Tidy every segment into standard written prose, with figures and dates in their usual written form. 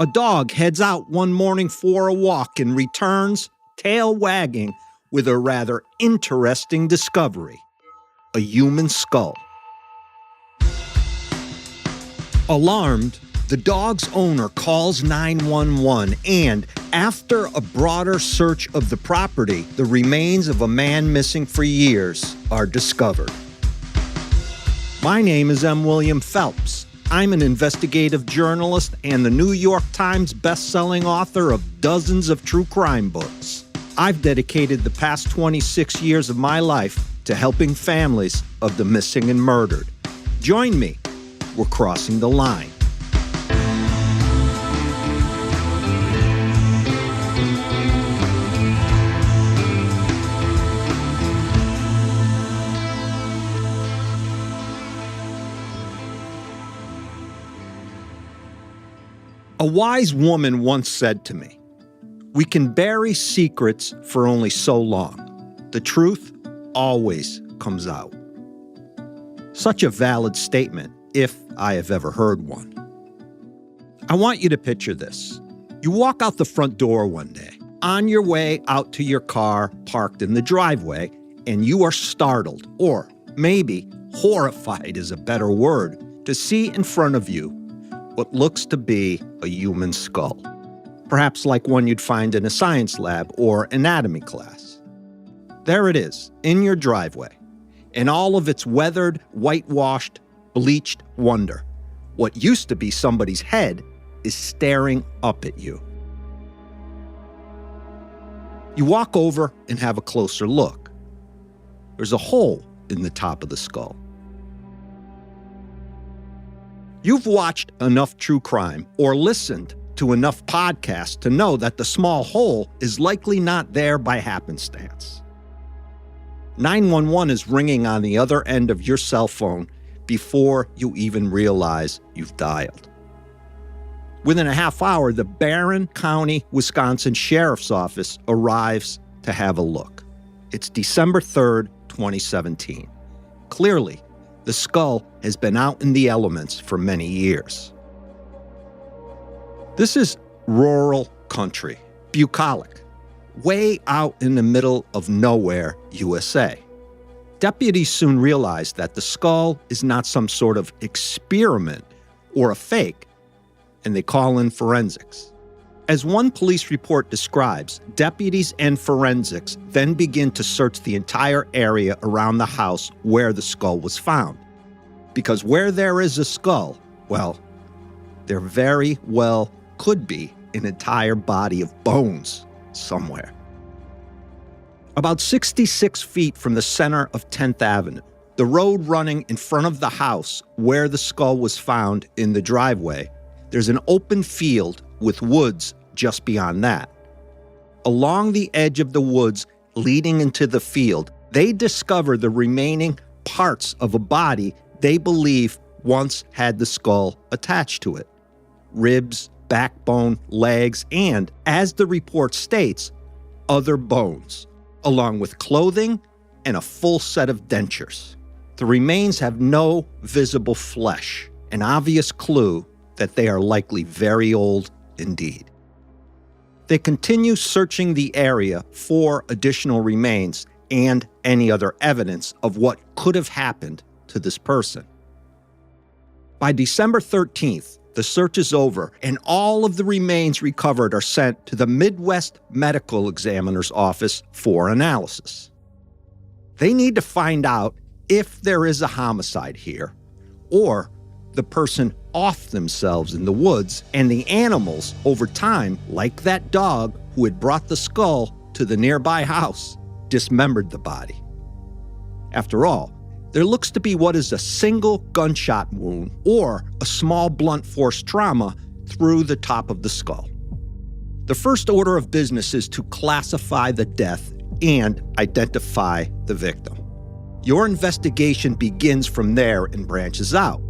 A dog heads out one morning for a walk and returns, tail wagging, with a rather interesting discovery: a human skull. Alarmed, the dog's owner calls 911, and after a broader search of the property, the remains of a man missing for years are discovered. My name is M. William Phelps. I'm an investigative journalist and the New York Times best-selling author of dozens of true crime books. I've dedicated the past 26 years of my life to helping families of the missing and murdered. Join me. We're crossing the line. A wise woman once said to me, "We can bury secrets for only so long. The truth always comes out." Such a valid statement, if I have ever heard one. I want you to picture this. You walk out the front door one day, on your way out to your car parked in the driveway, and you are startled, or maybe horrified is a better word, to see in front of you what looks to be a human skull. Perhaps like one you'd find in a science lab or anatomy class. There it is, in your driveway, in all of its weathered, whitewashed, bleached wonder. What used to be somebody's head is staring up at you. You walk over and have a closer look. There's a hole in the top of the skull. You've watched enough true crime or listened to enough podcasts to know that the small hole is likely not there by happenstance. 911 is ringing on the other end of your cell phone before you even realize you've dialed. Within a half hour, the Barron County, Wisconsin Sheriff's Office arrives to have a look. It's December 3rd, 2017. Clearly, the skull has been out in the elements for many years. This is rural country, bucolic, way out in the middle of nowhere, USA. Deputies soon realized that the skull is not some sort of experiment or a fake, and they call in forensics. As one police report describes, deputies and forensics then begin to search the entire area around the house where the skull was found. Because where there is a skull, well, there very well could be an entire body of bones somewhere. About 66 feet from the center of 10th Avenue, the road running in front of the house where the skull was found in the driveway, there's an open field with woods just beyond that. Along the edge of the woods leading into the field, they discover the remaining parts of a body they believe once had the skull attached to it. Ribs, backbone, legs, and, as the report states, other bones, along with clothing and a full set of dentures. The remains have no visible flesh, an obvious clue that they are likely very old indeed. They continue searching the area for additional remains and any other evidence of what could have happened to this person. By December 13th, the search is over, and all of the remains recovered are sent to the Midwest Medical Examiner's Office for analysis. They need to find out if there is a homicide here, or the person off themselves in the woods, and the animals, over time, like that dog who had brought the skull to the nearby house, dismembered the body. After all, there looks to be what is a single gunshot wound or a small blunt force trauma through the top of the skull. The first order of business is to classify the death and identify the victim. Your investigation begins from there and branches out.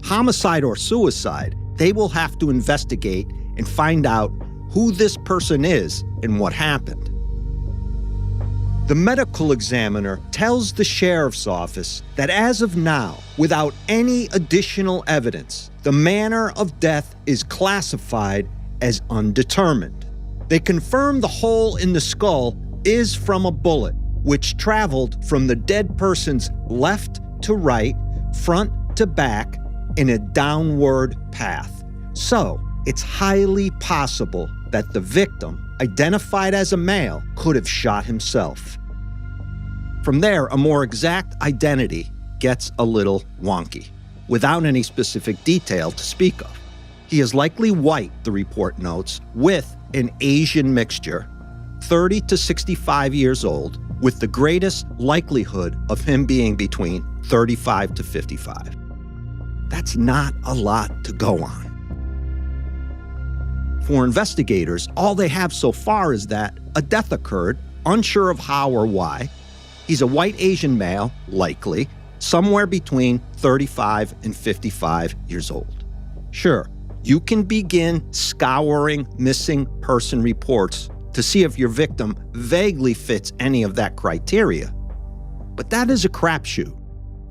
Homicide or suicide, they will have to investigate and find out who this person is and what happened. The medical examiner tells the sheriff's office that as of now, without any additional evidence, the manner of death is classified as undetermined. They confirm the hole in the skull is from a bullet, which traveled from the dead person's left to right, front to back, in a downward path. So, it's highly possible that the victim, identified as a male, could have shot himself. From there, a more exact identity gets a little wonky, without any specific detail to speak of. He is likely white, the report notes, with an Asian mixture, 30 to 65 years old, with the greatest likelihood of him being between 35 to 55. That's not a lot to go on. For investigators, all they have so far is that a death occurred, unsure of how or why. He's a white Asian male, likely, somewhere between 35 and 55 years old. Sure, you can begin scouring missing person reports to see if your victim vaguely fits any of that criteria. But that is a crapshoot,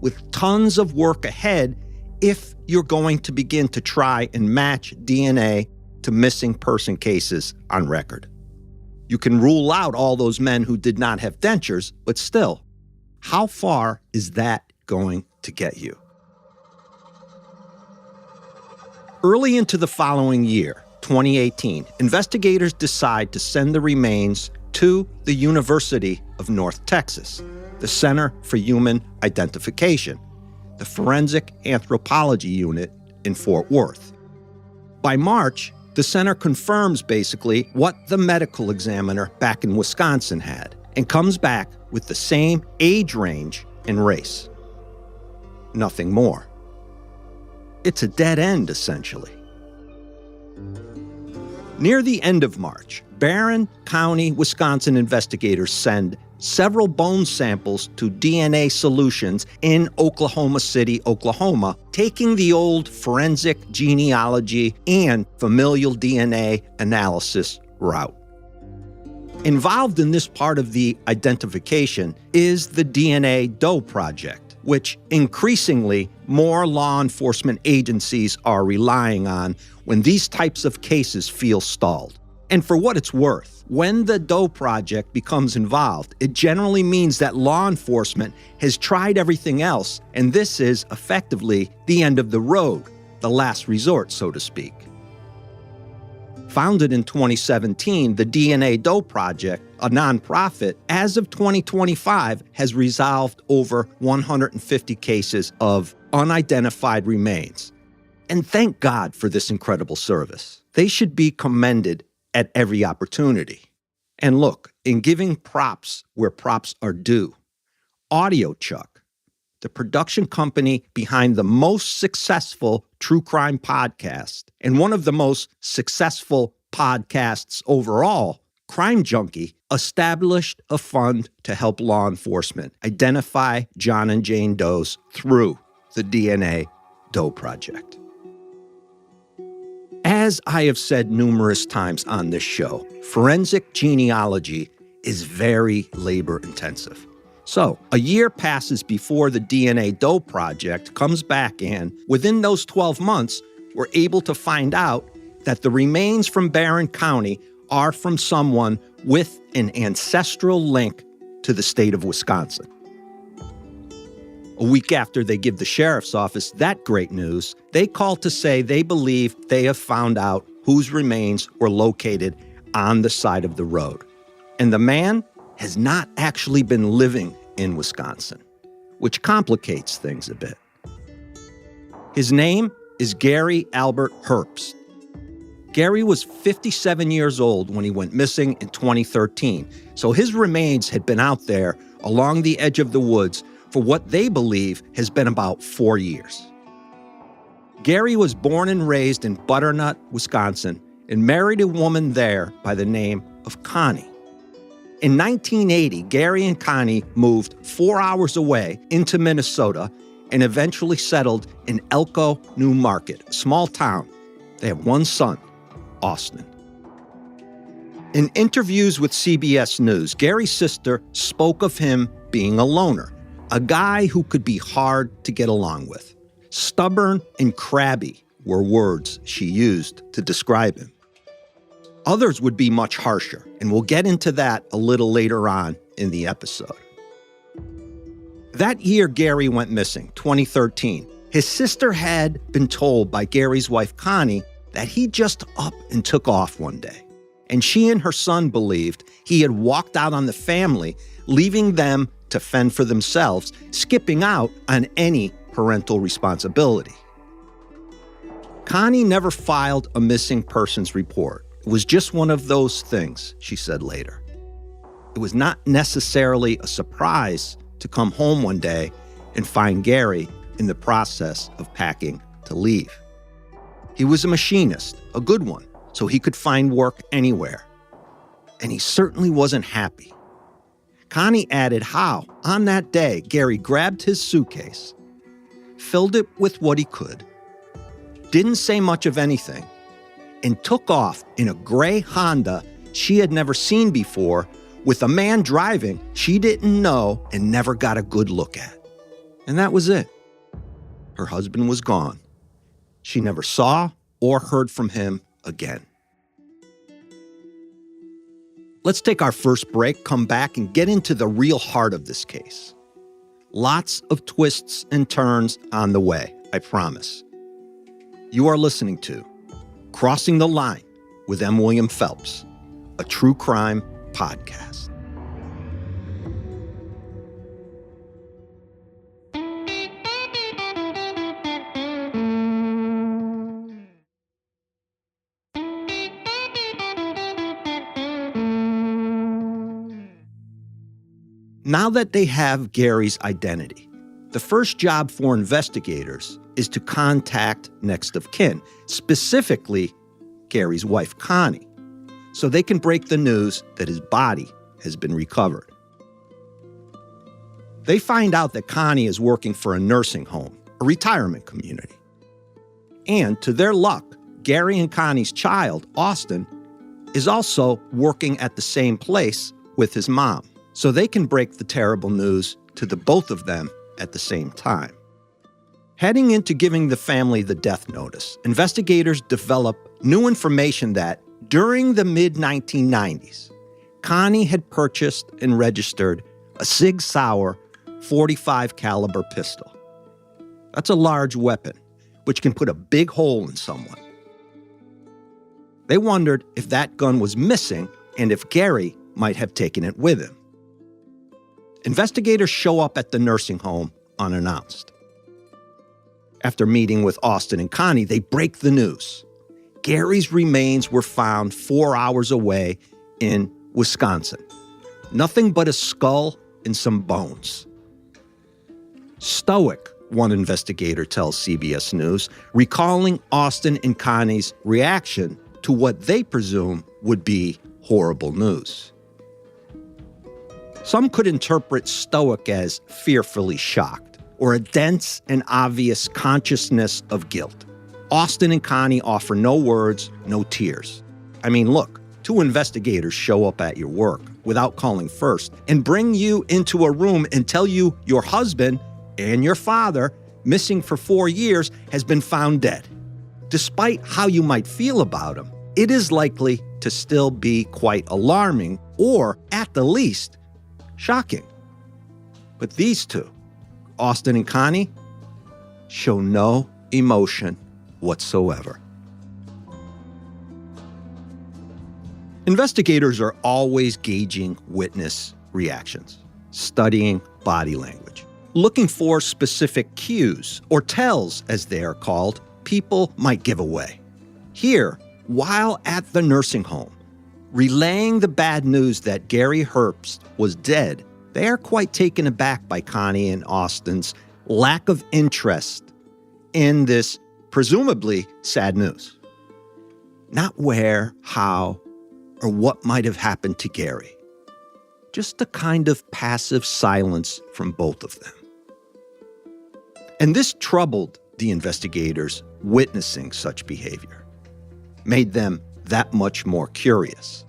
with tons of work ahead if you're going to begin to try and match DNA to missing person cases on record. You can rule out all those men who did not have dentures, but still, how far is that going to get you? Early into the following year, 2018, investigators decide to send the remains to the University of North Texas, the Center for Human Identification, the Forensic Anthropology Unit in Fort Worth. By March, the center confirms basically what the medical examiner back in Wisconsin had and comes back with the same age range and race. Nothing more. It's a dead end, essentially. Near the end of March, Barron County, Wisconsin investigators send several bone samples to DNA Solutions in Oklahoma City, Oklahoma, taking the old forensic genealogy and familial DNA analysis route. Involved in this part of the identification is the DNA Doe Project, which increasingly more law enforcement agencies are relying on when these types of cases feel stalled. And for what it's worth, when the Doe Project becomes involved, it generally means that law enforcement has tried everything else, and this is effectively the end of the road, the last resort, so to speak. Founded in 2017, the DNA Doe Project, a nonprofit, as of 2025 has resolved over 150 cases of unidentified remains. And thank God for this incredible service. They should be commended at every opportunity. And look, in giving props where props are due, Audio Chuck, the production company behind the most successful true crime podcast and one of the most successful podcasts overall, Crime Junkie, established a fund to help law enforcement identify John and Jane Does through the DNA Doe Project. As I have said numerous times on this show, forensic genealogy is very labor-intensive. So, a year passes before the DNA Doe Project comes back, and within those 12 months, we're able to find out that the remains from Barron County are from someone with an ancestral link to the state of Wisconsin. A week after they give the sheriff's office that great news, they call to say they believe they have found out whose remains were located on the side of the road. And the man has not actually been living in Wisconsin, which complicates things a bit. His name is Gary Albert Herbst. Gary was 57 years old when he went missing in 2013, so his remains had been out there along the edge of the woods for what they believe has been about 4 years. Gary was born and raised in Butternut, Wisconsin, and married a woman there by the name of Connie. In 1980, Gary and Connie moved 4 hours away into Minnesota and eventually settled in Elko, New Market, a small town. They have one son, Austin. In interviews with CBS News, Gary's sister spoke of him being a loner, a guy who could be hard to get along with. Stubborn and crabby were words she used to describe him. Others would be much harsher, and we'll get into that a little later on in the episode. That year Gary went missing, 2013, his sister had been told by Gary's wife Connie that he just up and took off one day. And she and her son believed he had walked out on the family, leaving them to fend for themselves, skipping out on any parental responsibility. Connie never filed a missing persons report. It was just one of those things, she said later. It was not necessarily a surprise to come home one day and find Gary in the process of packing to leave. He was a machinist, a good one, so he could find work anywhere. And he certainly wasn't happy. Connie added how, on that day, Gary grabbed his suitcase, filled it with what he could, didn't say much of anything, and took off in a gray Honda she had never seen before with a man driving she didn't know and never got a good look at. And that was it. Her husband was gone. She never saw or heard from him again. Let's take our first break, come back, and get into the real heart of this case. Lots of twists and turns on the way, I promise. You are listening to Crossing the Line with M. William Phelps, a true crime podcast. Now that they have Gary's identity, the first job for investigators is to contact next of kin, specifically Gary's wife, Connie, so they can break the news that his body has been recovered. They find out that Connie is working for a nursing home, a retirement community. And to their luck, Gary and Connie's child, Austin, is also working at the same place with his mom, so they can break the terrible news to the both of them at the same time. Heading into giving the family the death notice, investigators develop new information that during the mid-1990s, Connie had purchased and registered a Sig Sauer .45 caliber pistol. That's a large weapon, which can put a big hole in someone. They wondered if that gun was missing and if Gary might have taken it with him. Investigators show up at the nursing home unannounced. After meeting with Austin and Connie, they break the news. Gary's remains were found 4 hours away in Wisconsin. Nothing but a skull and some bones. Stoic, one investigator tells CBS News, recalling Austin and Connie's reaction to what they presume would be horrible news. Some could interpret stoic as fearfully shocked, or a dense and obvious consciousness of guilt. Austin and Connie offer no words, no tears. I mean, look, two investigators show up at your work without calling first and bring you into a room and tell you your husband and your father, missing for 4 years, has been found dead. Despite how you might feel about him, it is likely to still be quite alarming, or at the least, shocking. But these two, Austin and Connie, show no emotion whatsoever. Investigators are always gauging witness reactions, studying body language, looking for specific cues, or tells, as they are called, people might give away. Here, while at the nursing home, relaying the bad news that Gary Herbst was dead, they are quite taken aback by Connie and Austin's lack of interest in this presumably sad news. Not where, how, or what might have happened to Gary. Just a kind of passive silence from both of them. And this troubled the investigators witnessing such behavior, made them that much more curious.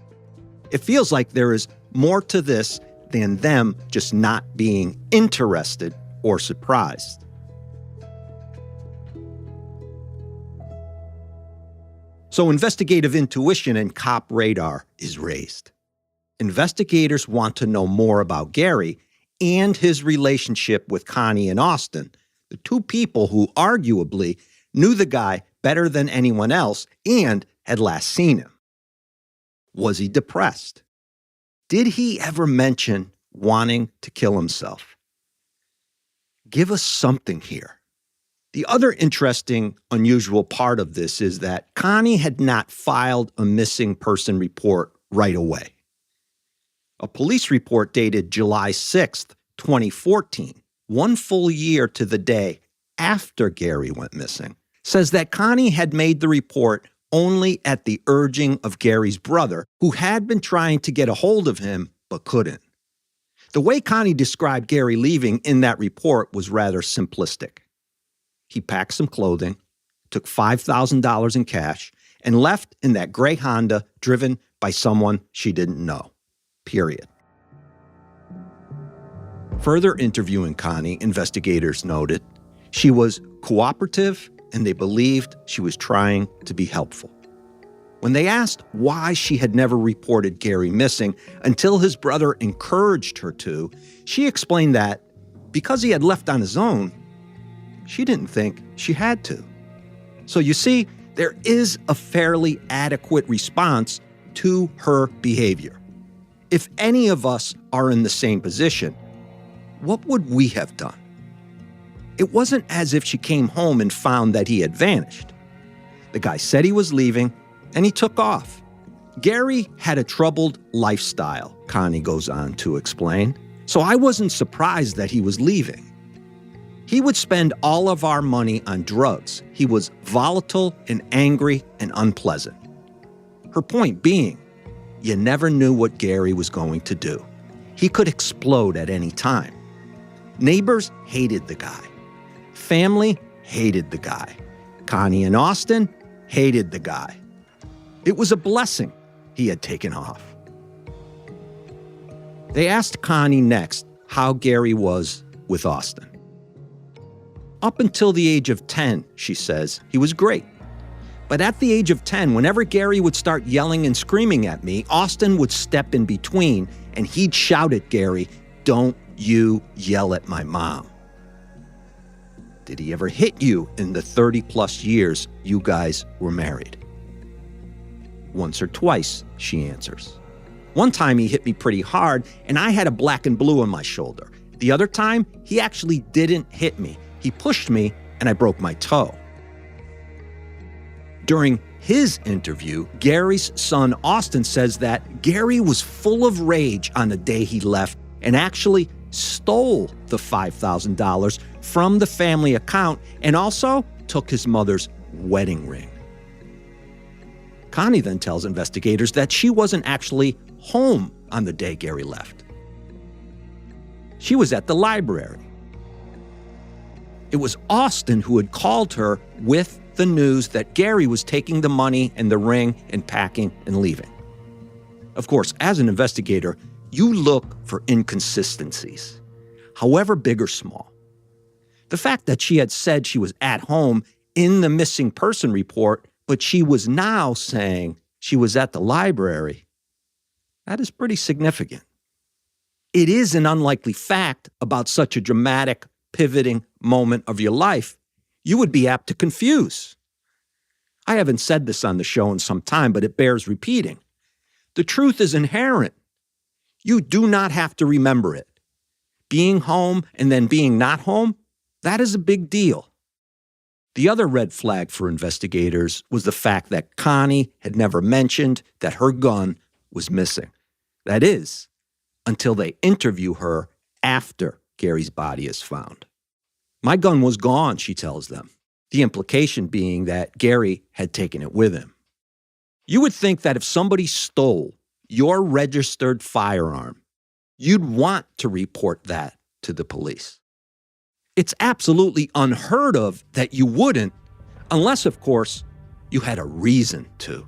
It feels like there is more to this than them just not being interested or surprised. So investigative intuition and cop radar is raised. Investigators want to know more about Gary and his relationship with Connie and Austin, the two people who arguably knew the guy better than anyone else and had last seen him. Was he depressed? Did he ever mention wanting to kill himself? Give us something here. The other interesting, unusual part of this is that Connie had not filed a missing person report right away. A police report dated July 6th, 2014, one full year to the day after Gary went missing, says that Connie had made the report only at the urging of Gary's brother, who had been trying to get a hold of him but couldn't. The way Connie described Gary leaving in that report was rather simplistic. He packed some clothing, took $5,000 in cash, and left in that gray Honda driven by someone she didn't know. Period. Further interviewing Connie, investigators noted she was cooperative and they believed she was trying to be helpful. When they asked why she had never reported Gary missing until his brother encouraged her to, she explained that because he had left on his own, she didn't think she had to. So you see, there is a fairly adequate response to her behavior. If any of us are in the same position, what would we have done? It wasn't as if she came home and found that he had vanished. The guy said he was leaving, and he took off. Gary had a troubled lifestyle, Connie goes on to explain, so I wasn't surprised that he was leaving. He would spend all of our money on drugs. He was volatile and angry and unpleasant. Her point being, you never knew what Gary was going to do. He could explode at any time. Neighbors hated the guy. Family hated the guy. Connie and Austin hated the guy. It was a blessing he had taken off. They asked Connie next how Gary was with Austin. Up until the age of 10, she says, he was great. But at the age of 10, whenever Gary would start yelling and screaming at me, Austin would step in between and he'd shout at Gary, "Don't you yell at my mom." Did he ever hit you in the 30-plus years you guys were married? Once or twice, she answers. One time he hit me pretty hard and I had a black and blue on my shoulder. The other time, he actually didn't hit me. He pushed me and I broke my toe. During his interview, Gary's son Austin says that Gary was full of rage on the day he left and actually stole the $5,000 from the family account and also took his mother's wedding ring. Connie then tells investigators that she wasn't actually home on the day Gary left. She was at the library. It was Austin who had called her with the news that Gary was taking the money and the ring and packing and leaving. Of course, as an investigator, you look for inconsistencies, however big or small. The fact that she had said she was at home in the missing person report, but she was now saying she was at the library, that is pretty significant. It is an unlikely fact about such a dramatic, pivoting moment of your life, you would be apt to confuse. I haven't said this on the show in some time, but it bears repeating. The truth is inherent. You do not have to remember it. Being home and then being not home, that is a big deal. The other red flag for investigators was the fact that Connie had never mentioned that her gun was missing. That is, until they interview her after Gary's body is found. My gun was gone, she tells them, the implication being that Gary had taken it with him. You would think that if somebody stole your registered firearm, you'd want to report that to the police. It's absolutely unheard of that you wouldn't, unless, of course, you had a reason to.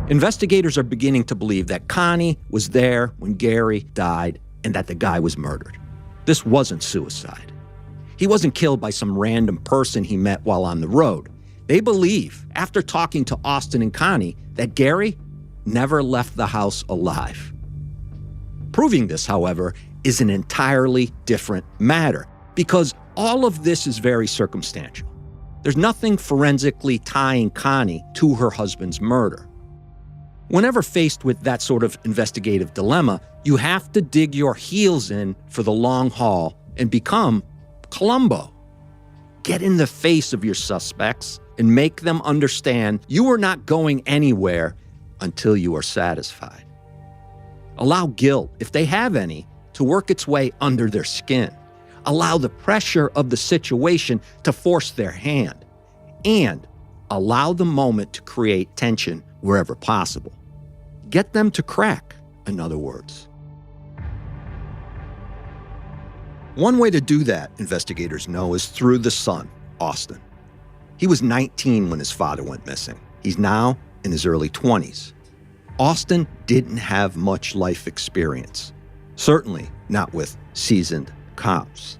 Investigators are beginning to believe that Connie was there when Gary died and that the guy was murdered. This wasn't suicide. He wasn't killed by some random person he met while on the road. They believe, after talking to Austin and Connie, that Gary never left the house alive. Proving this, however, is an entirely different matter, because all of this is very circumstantial. There's nothing forensically tying Connie to her husband's murder. Whenever faced with that sort of investigative dilemma, you have to dig your heels in for the long haul and become Columbo. Get in the face of your suspects and make them understand you are not going anywhere until you are satisfied. Allow guilt, if they have any, to work its way under their skin. Allow the pressure of the situation to force their hand. And allow the moment to create tension wherever possible. Get them to crack, in other words. One way to do that, investigators know, is through the son, Austin. He was 19 when his father went missing. He's now in his early 20s. Austin didn't have much life experience, certainly not with seasoned cops.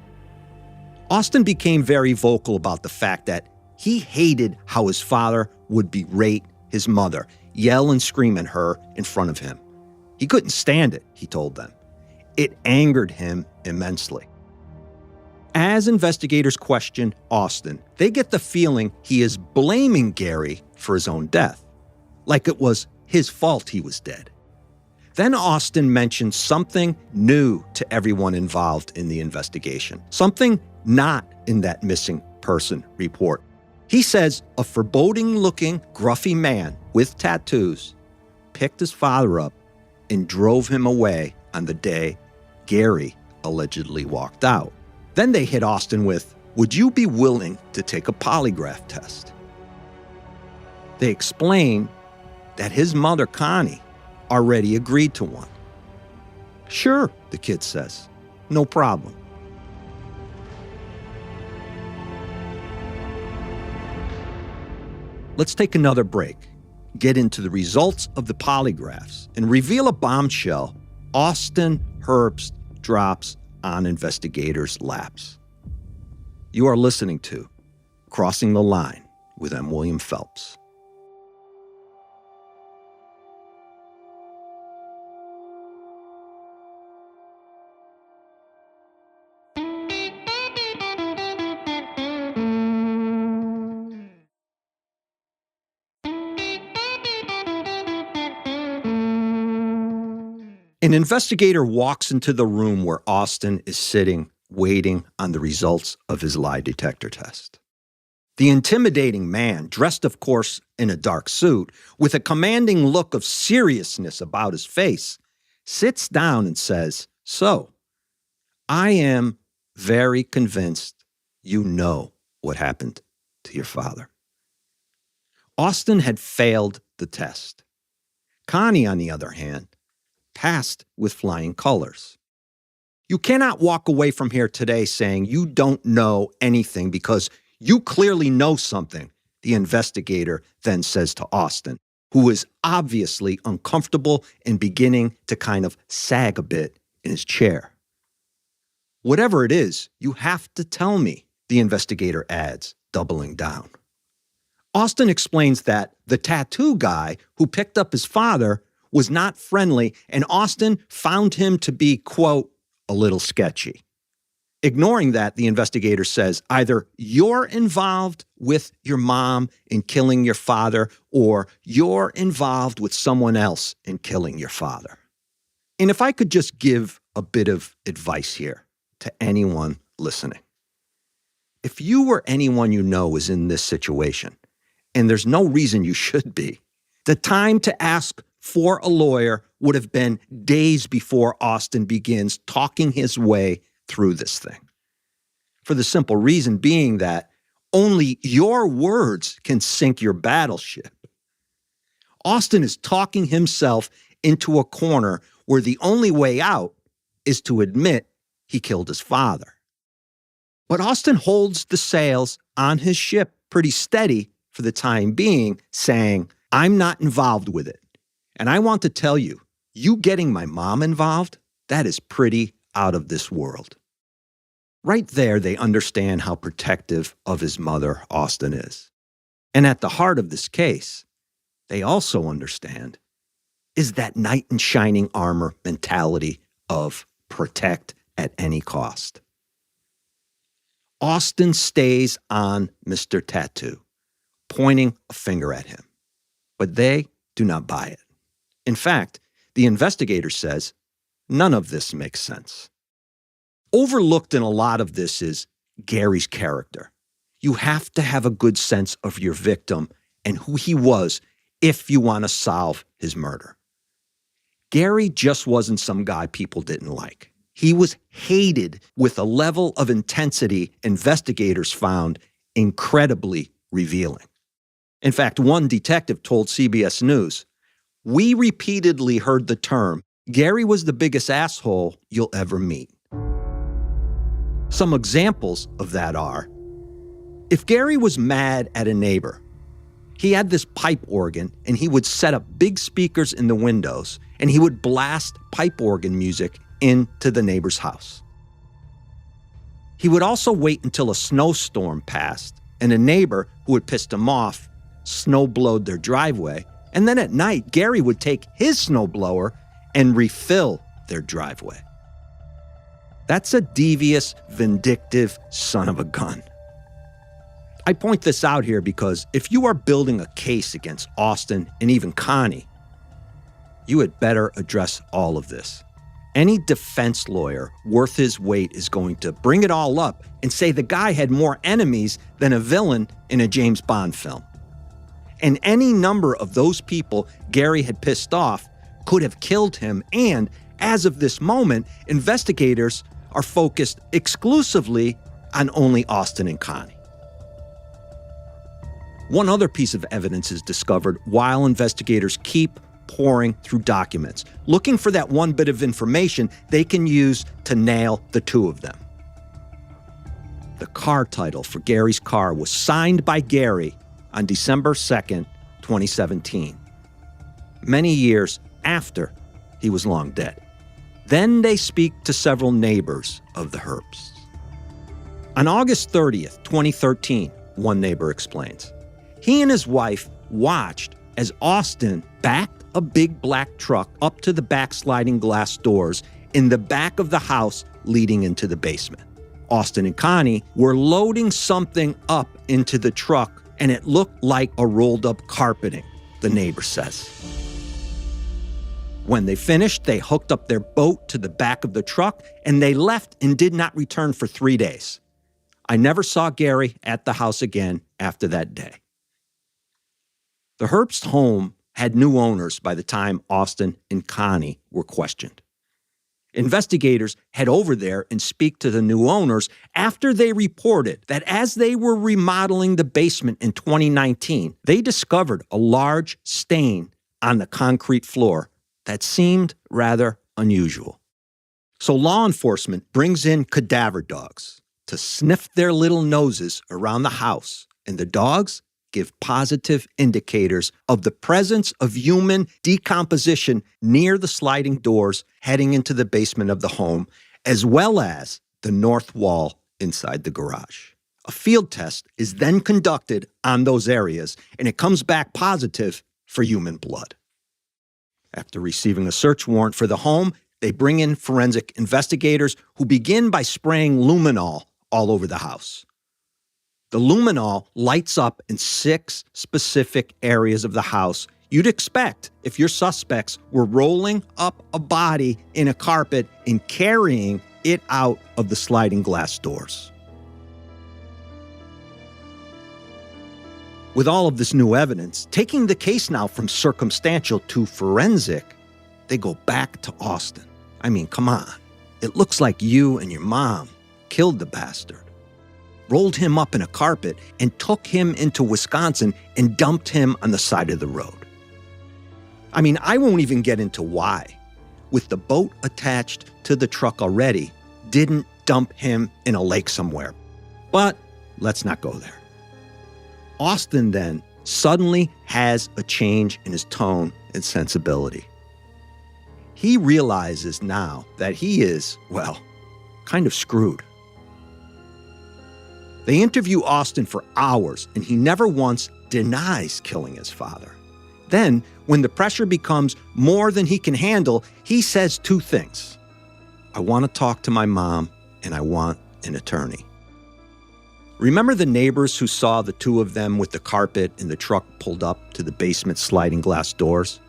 Austin became very vocal about the fact that he hated how his father would berate his mother, yell and scream at her in front of him. He couldn't stand it, he told them. It angered him immensely. As investigators question Austin, they get the feeling he is blaming Gary for his own death, like it was his fault he was dead. Then Austin mentions something new to everyone involved in the investigation, something not in that missing person report. He says a foreboding-looking, gruffy man with tattoos picked his father up and drove him away on the day Gary allegedly walked out. Then they hit Austin with, "Would you be willing to take a polygraph test?" They explain that his mother, Connie, already agreed to one. "Sure," the kid says, "no problem." Let's take another break, get into the results of the polygraphs, and reveal a bombshell Austin Herbst drops on investigators' laps. You are listening to Crossing the Line with M. William Phelps. An investigator walks into the room where Austin is sitting, waiting on the results of his lie detector test. The intimidating man, dressed, of course, in a dark suit, with a commanding look of seriousness about his face, sits down and says, "So, I am very convinced you know what happened to your father." Austin had failed the test. Connie, on the other hand, passed with flying colors. You cannot walk away from here today saying you don't know anything because you clearly know something, the investigator then says to Austin, who is obviously uncomfortable and beginning to kind of sag a bit in his chair. "Whatever it is, you have to tell me," the investigator adds, doubling down. Austin explains that the tattoo guy who picked up his father was not friendly, and Austin found him to be, quote, "a little sketchy." Ignoring that, the investigator says, either you're involved with your mom in killing your father, or you're involved with someone else in killing your father. And if I could just give a bit of advice here to anyone listening. If you or anyone you know is in this situation, and there's no reason you should be, the time to ask for a lawyer would have been days before Austin begins talking his way through this thing. For the simple reason being that only your words can sink your battleship. Austin is talking himself into a corner where the only way out is to admit he killed his father. But Austin holds the sails on his ship pretty steady for the time being, saying, "I'm not involved with it. And I want to tell you, you getting my mom involved, that is pretty out of this world." Right there, they understand how protective of his mother Austin is. And at the heart of this case, they also understand is that knight in shining armor mentality of protect at any cost. Austin stays on Mr. Tattoo, pointing a finger at him. But they do not buy it. In fact, the investigator says, none of this makes sense. Overlooked in a lot of this is Gary's character. You have to have a good sense of your victim and who he was if you want to solve his murder. Gary just wasn't some guy people didn't like. He was hated with a level of intensity investigators found incredibly revealing. In fact, one detective told CBS News, "We repeatedly heard the term, Gary was the biggest asshole you'll ever meet." Some examples of that are, if Gary was mad at a neighbor, he had this pipe organ and he would set up big speakers in the windows and he would blast pipe organ music into the neighbor's house. He would also wait until a snowstorm passed and a neighbor who had pissed him off snowblowed their driveway, and then at night, Gary would take his snowblower and refill their driveway. That's a devious, vindictive son of a gun. I point this out here because if you are building a case against Austin and even Connie, you had better address all of this. Any defense lawyer worth his weight is going to bring it all up and say the guy had more enemies than a villain in a James Bond film. And any number of those people Gary had pissed off could have killed him, and as of this moment, investigators are focused exclusively on only Austin and Connie. One other piece of evidence is discovered while investigators keep pouring through documents, looking for that one bit of information they can use to nail the two of them. The car title for Gary's car was signed by Gary on December 2nd, 2017, many years after he was long dead. Then they speak to several neighbors of the Phelps. On August 30th, 2013, one neighbor explains, he and his wife watched as Austin backed a big black truck up to the back sliding glass doors in the back of the house leading into the basement. Austin and Connie were loading something up into the truck, and it looked like a rolled-up carpeting, the neighbor says. When they finished, they hooked up their boat to the back of the truck, and they left and did not return for 3 days. I never saw Gary at the house again after that day. The Herbst home had new owners by the time Austin and Connie were questioned. Investigators head over there and speak to the new owners after they reported that as they were remodeling the basement in 2019, they discovered a large stain on the concrete floor that seemed rather unusual. So law enforcement brings in cadaver dogs to sniff their little noses around the house, and the dogs give positive indicators of the presence of human decomposition near the sliding doors heading into the basement of the home, as well as the north wall inside the garage. A field test is then conducted on those areas, and it comes back positive for human blood. After receiving a search warrant for the home, they bring in forensic investigators who begin by spraying luminol all over the house. The luminol lights up in 6 specific areas of the house you'd expect if your suspects were rolling up a body in a carpet and carrying it out of the sliding glass doors. With all of this new evidence, taking the case now from circumstantial to forensic, they go back to Austin. I mean, come on. It looks like you and your mom killed the bastard, rolled him up in a carpet, and took him into Wisconsin and dumped him on the side of the road. I mean, I won't even get into why, with the boat attached to the truck already, didn't dump him in a lake somewhere. But let's not go there. Austin then suddenly has a change in his tone and sensibility. He realizes now that he is, well, kind of screwed. They interview Austin for hours, and he never once denies killing his father. Then, when the pressure becomes more than he can handle, he says two things. I want to talk to my mom, and I want an attorney. Remember the neighbors who saw the two of them with the carpet and the truck pulled up to the basement sliding glass doors?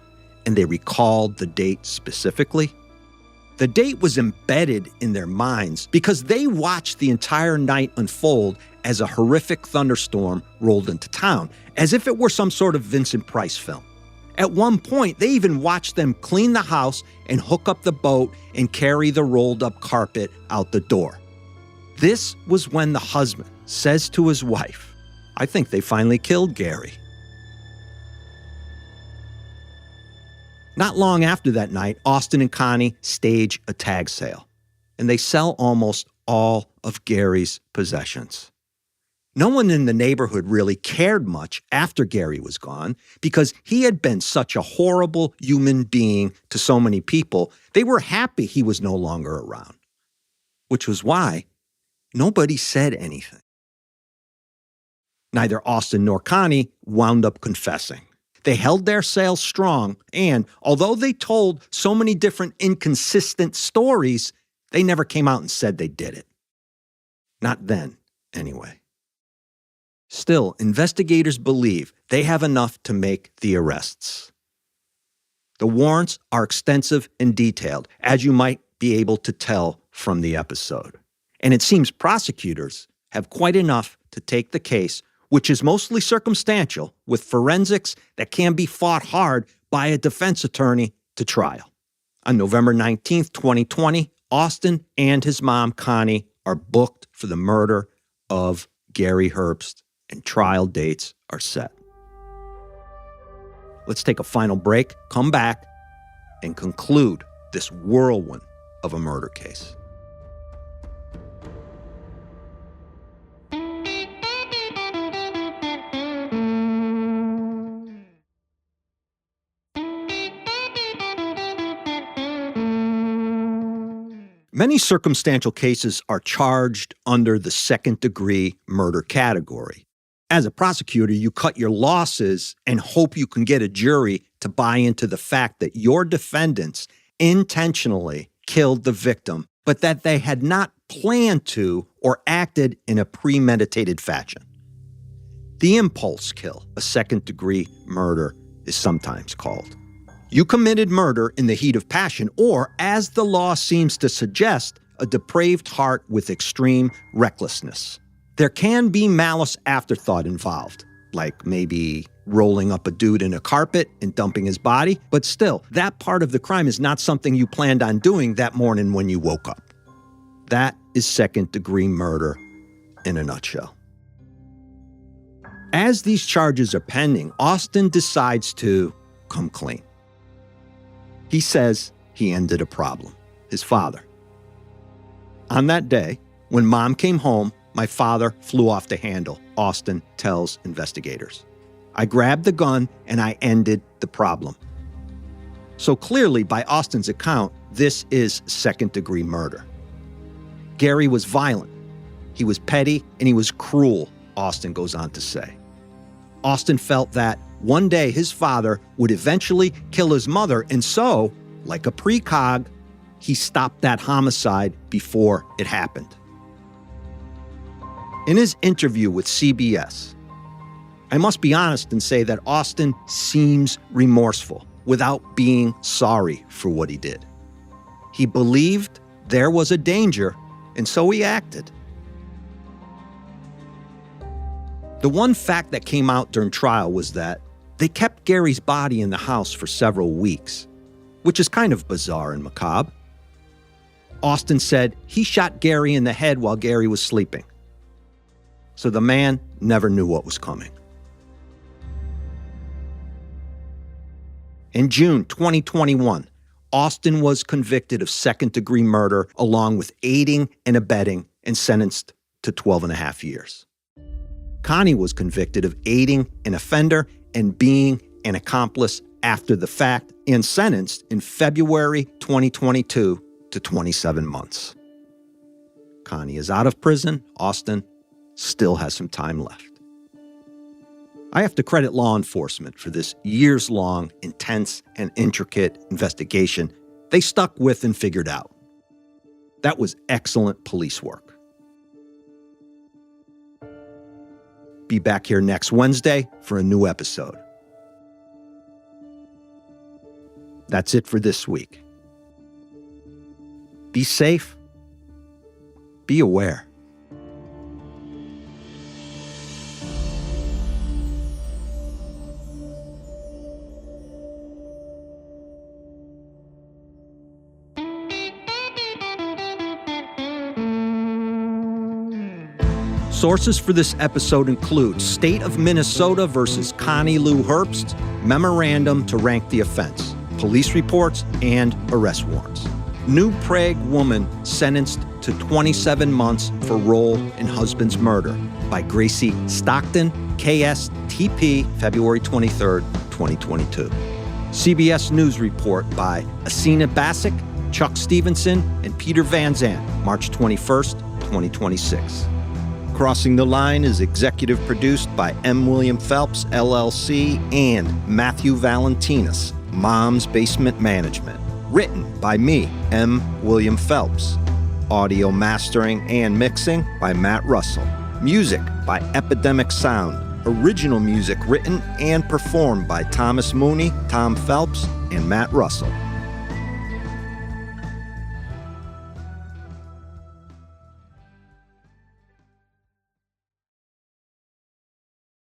And they recalled the date specifically? The date was embedded in their minds because they watched the entire night unfold as a horrific thunderstorm rolled into town, as if it were some sort of Vincent Price film. At one point, they even watched them clean the house and hook up the boat and carry the rolled-up carpet out the door. This was when the husband says to his wife, I think they finally killed Gary. Not long after that night, Austin and Connie stage a tag sale, and they sell almost all of Gary's possessions. No one in the neighborhood really cared much after Gary was gone because he had been such a horrible human being to so many people. They were happy he was no longer around, which was why nobody said anything. Neither Austin nor Connie wound up confessing. They held their sales strong, and although they told so many different inconsistent stories, they never came out and said they did it. Not then, anyway. Still, investigators believe they have enough to make the arrests. The warrants are extensive and detailed, as you might be able to tell from the episode. And it seems prosecutors have quite enough to take the case, which is mostly circumstantial, with forensics that can be fought hard by a defense attorney, to trial. On November 19th, 2020, Austin and his mom, Connie, are booked for the murder of Gary Herbst, and trial dates are set. Let's take a final break, come back, and conclude this whirlwind of a murder case. Many circumstantial cases are charged under the second-degree murder category. As a prosecutor, you cut your losses and hope you can get a jury to buy into the fact that your defendants intentionally killed the victim, but that they had not planned to or acted in a premeditated fashion. The impulse kill, a second-degree murder, is sometimes called. You committed murder in the heat of passion, or, as the law seems to suggest, a depraved heart with extreme recklessness. There can be malice afterthought involved, like maybe rolling up a dude in a carpet and dumping his body, but still, that part of the crime is not something you planned on doing that morning when you woke up. That is second-degree murder in a nutshell. As these charges are pending, Austin decides to come clean. He says he ended a problem, his father. On that day, when Mom came home, my father flew off the handle, Austin tells investigators. I grabbed the gun and I ended the problem. So clearly, by Austin's account, this is second-degree murder. Gary was violent. He was petty and he was cruel, Austin goes on to say. Austin felt that one day his father would eventually kill his mother, and so, like a precog, he stopped that homicide before it happened. In his interview with CBS, I must be honest and say that Austin seems remorseful without being sorry for what he did. He believed there was a danger, and so he acted. The one fact that came out during trial was that they kept Gary's body in the house for several weeks, which is kind of bizarre and macabre. Austin said he shot Gary in the head while Gary was sleeping. So the man never knew what was coming. In June 2021, Austin was convicted of second-degree murder along with aiding and abetting and sentenced to 12.5 years. Connie was convicted of aiding an offender and being an accomplice after the fact and sentenced in February 2022 to 27 months. Connie is out of prison. Austin still has some time left. I have to credit law enforcement for this years-long, intense, and intricate investigation they stuck with and figured out. That was excellent police work. Be back here next Wednesday for a new episode. That's it for this week. Be safe. Be aware. Sources for this episode include State of Minnesota versus Connie Lou Herbst, memorandum to rank the offense, police reports, and arrest warrants. New Prague woman sentenced to 27 months for role in husband's murder by Gracie Stockton, KSTP, February 23, 2022. CBS News report by Asina Bassick, Chuck Stevenson, and Peter Van Zandt, March 21, 2026. Crossing the Line is executive produced by M. William Phelps, LLC, and Matthew Valentinus, Mom's Basement Management. Written by me, M. William Phelps. Audio mastering and mixing by Matt Russell. Music by Epidemic Sound. Original music written and performed by Thomas Mooney, Tom Phelps, and Matt Russell.